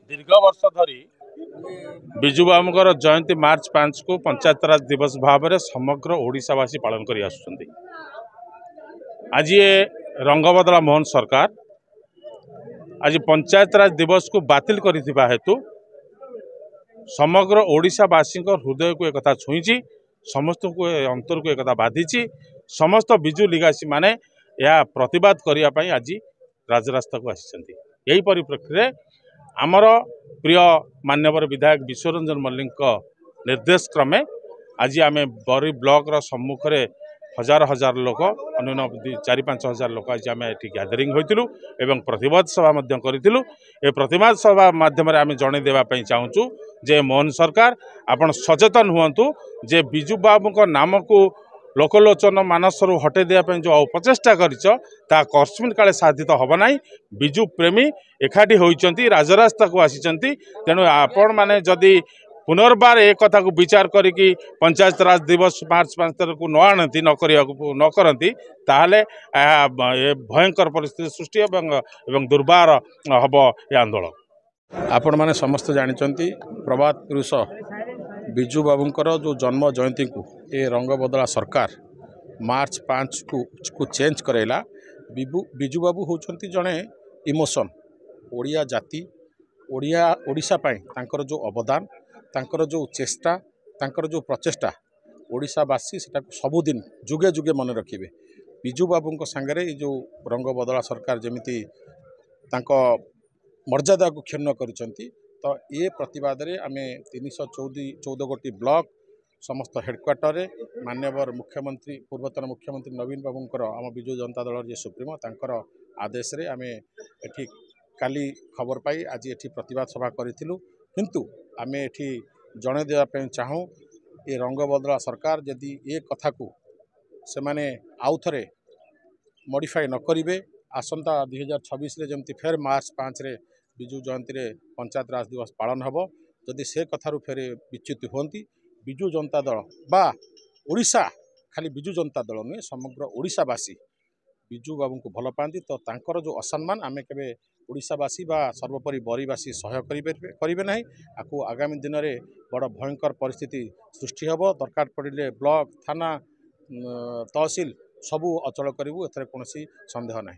दीर्घ वर्ष धरी विजु बाबूंकर जयंती मार्च 5 को पंचायत राज दिवस भाव में समग्र ओडिशावासी पालन कर आसुछंती। आज ये रंगबदला मोहन सरकार आज पंचायत राज दिवस को बातिल करिथिबा हेतु समग्र ओडिशावासी हृदय को एक छुईची, समस्त को अंतर को एक बाधिची। समस्त विजु लिगासी माने यह प्रतिवाद करने आज राजरास्ता को आसी। यही परिप्रेक्षी में आमर प्रिय मान्यवर विधायक विश्वरंजन मल्लिक निर्देश क्रमे आज आम बरी ब्लॉक सम्मुख में हजार हजार लोक अन्य 4-5 हजार लोक आज आम ये गैदरिंग होइतिलु एवं प्रतिवाद सभा करूँ। ये प्रतिवाद सभा माध्यम आम जन देवाई चाहूँ जे मोहन सरकार आपण सचेतन हुंतु जे विजु बाबू नाम को लोकलोचन मानसरू हटे देवाई जो अपचेष्टा करता कस्मिन काले साधित हम ना। विजु प्रेमी एकाठी होती राजरास्ता को आसी। तेणु आपण मैंने जदि पुनर्बार एक कथा को विचार करी पंचायत राज दिवस मार्च 5 तारीख को न आनती न करती ताहले भयंकर परिस्थिति सृष्टि एवं दुर्बार हम यह आंदोलन। आपण मैंने समस्त जानते प्रभात पुरुष विजु बाबूंकर जो जन्म जयंती को ये रंग बदला सरकार मार्च 5 को चेंज करेला। विजु बाबू होचंती जड़े इमोशन ओडिया जाति ओडिशा पाई तांकर जो अवदान तांकर जो चेष्टा तांकर जो प्रचेष्टा ओडिशावासी से सबुदिन जुगे जुगे मन रखिए। विजु बाबू सांगरे जो रंग बदला सरकार जमीती मर्यादा को क्षुण्ण करुँच तो ये प्रतिवाद रे आम 314 गोटी ब्लॉक समस्त हेडक्वार्टर मान्यवर मुख्यमंत्री पूर्वतन मुख्यमंत्री नवीन बाबूंकर आम विजु जनता दल जी सुप्रीमो तांकर आदेश रे आम एठी काली खबर पाई आज एठी प्रतिवाद सभा करूँ। किंतु आम एठी जन देवाई चाहूँ ये रंग बदला सरकार जदि ये कथा को से माने आउ थे मॉडिफाई न करेंगे आसंता 2026 रे जमती फेर मार्च 5 रे विजु जयंती रे पंचायत राज दिवस पालन हम जदि से कथारू फेर विच्युत होती विजु जनता दल बा ओडिशा खाली विजु जनता दल नुहे समग्र ओडिशावासी विजु बाबू को भल पाती तो तांकर जो असम्मान आमे केबे ओडिशावासी बा सर्वोपरि बरीवासी सहय करेंगे ना। आपको आगामी दिन में बड़ भयंकर परिस्थिति सृष्टि हम दरकार पड़े ब्लॉक थाना तहसील सबू अचल करूँ एथरे कौन संदेह ना।